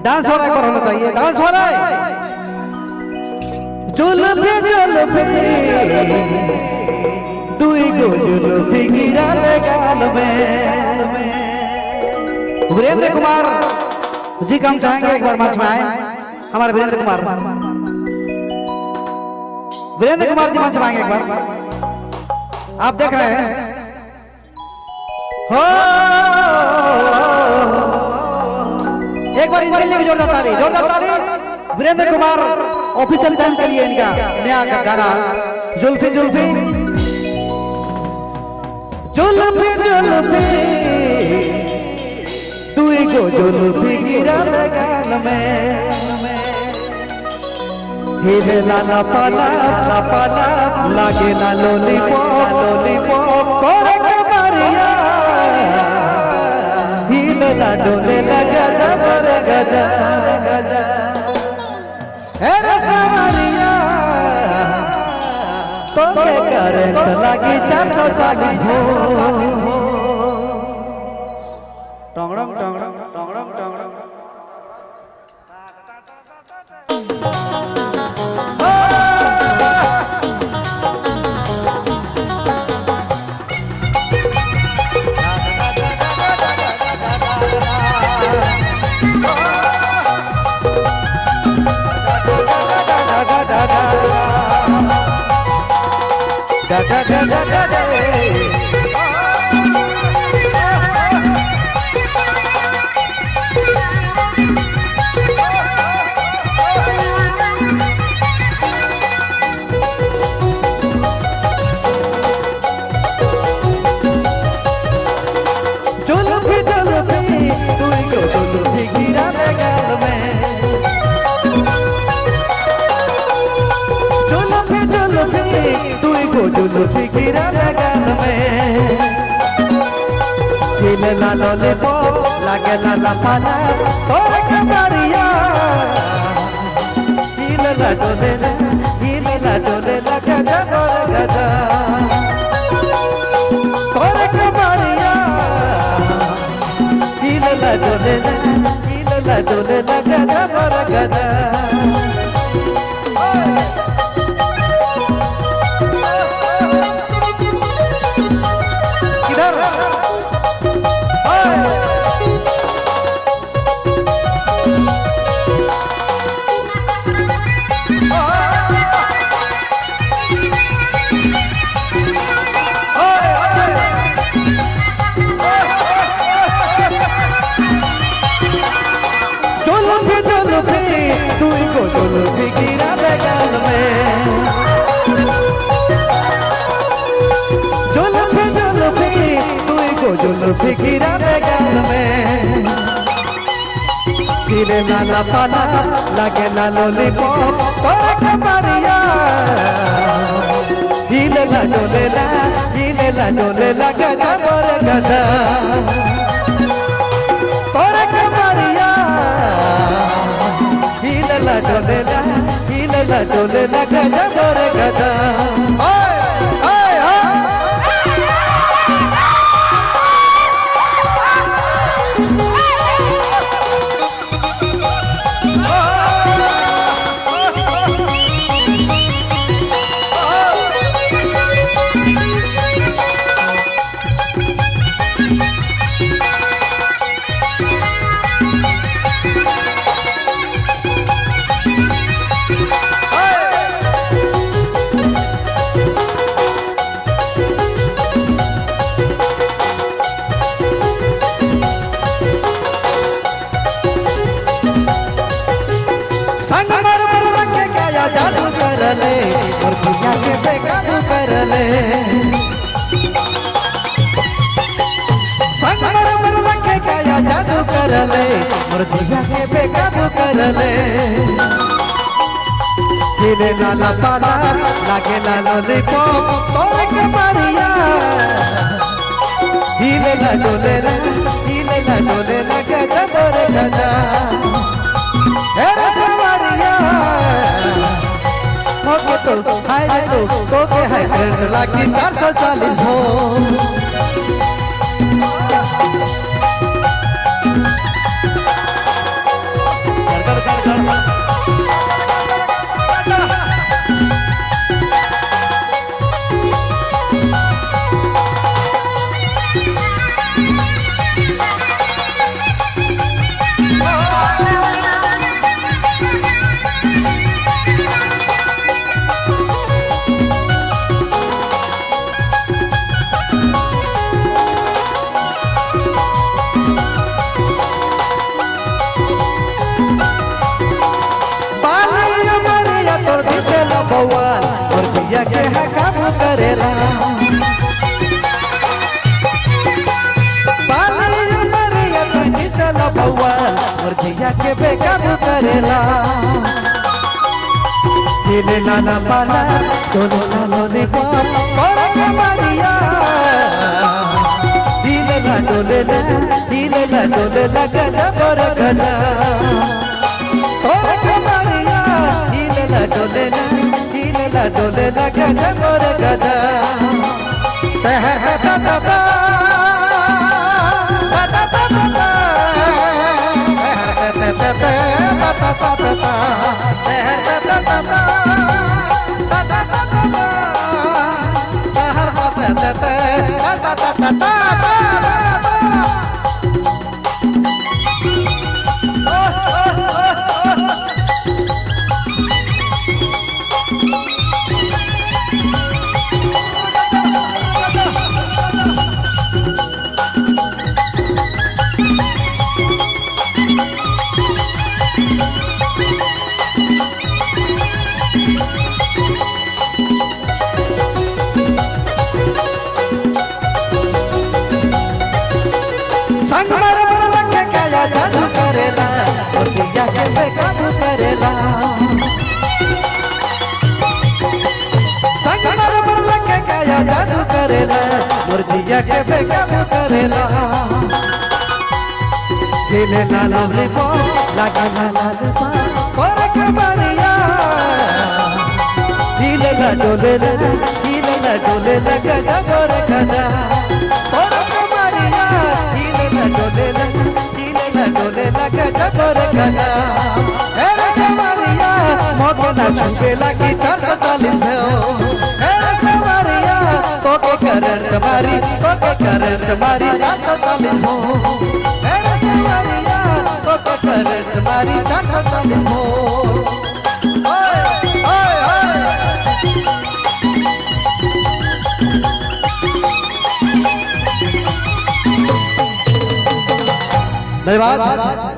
Dance हो रहा है, होना चाहिए, डांस हो रहा है। जुल्फे जुल्फे दुई गो जुल्फी गिरा ले गाल में। वीरेंद्र कुमार जी का हम चाहेंगे एक बार मंच में आए। हमारे वीरेंद्र कुमार जी मंच में आएंगे एक बार। आप देख रहे हैं हो, एक बार इनके लिए भी जोरदार ताली, जोरदार ताली। वीरेंद्र कुमार ऑफिशियल चैनल के लिए इनका नया गाना जुल्फी जुल्फी जुल्फी जुल्फी दुई गो जुल्फी गिरा गाल में। हिले लाला पाला पाला लागे ना लॉलीपॉप लॉलीपॉप करे के मारिया। हिले ला डोले लगा जबर गजा गजा हे रसमरिया। तो के करंट लगी 440 हो। टंगड़ंग टंगड़ंग टंगड़ंग टंगड़ंग da da da da da da जुल्फी जुल्फी दुई गो जुल्फी गिरा ले गाल में। जुल्फी जुल्फी दुई गो जुल्फी गिरा ले गाल में। हिले ला लॉलीपॉप लागे लाला पाला तोरे के मारिया। हिले ला डोले ला गजा तोरे गजा तोरे के मारिया। हिले ला डोले ला गजा तोरे गजा। दुई को जुल्फी गिरा ले गाल में। जुल्फी जुल्फी दुई को जुल्फी गिरा ले गाल में। हिले लाला पाला लागे ना लॉलीपॉप तोरे के मारिया। हिले ला डोले ला गजा तोरे गजा तोरे के मारिया। हिले ला डोले ला गजा तोरे गजा। जादू कर ले और दुनिया के बेकाबू कर ले। संगमरमर लखे काया जादू कर ले और दुनिया के बेकाबू कर ले। हिले लाला पाला लागे ना लॉलीपॉप तोरे के मारिया। हिले ला डोले ला गजा तोरे गजा हे रसमरिया। तो हाय तो के हाय करंट लगी 440 हो। बवाल और जिया के है काबू करेला पाली मरिया तो जिसला बवाल और जिया के बेकाबू करेला दिले नाना पाला दोनों नालों ने और के मरिया दिले ला डोले ला गजा और गजा और के मरिया दिले ला डोले ला गजा और गजा तहर ता ता ता ता ता ता जादू करेला और जिया के बेकाबू करेला संगमर पर लगे काया जादू करेला और जिया के बेकाबू करेला दिले ला लाले को लगा ला लाले पा और के मरिया दिले ला डोले ला गजा और गजा और के मरिया दिले ला डोले ला गजा और गजा अरे सवारिया मोके ना छुपे लगी 440 हो अरे सवारिया तोके करंट मारी 440 हो अरे सवारिया तोके करंट मारी 440 हो ओए ओए ओए धन्यवाद।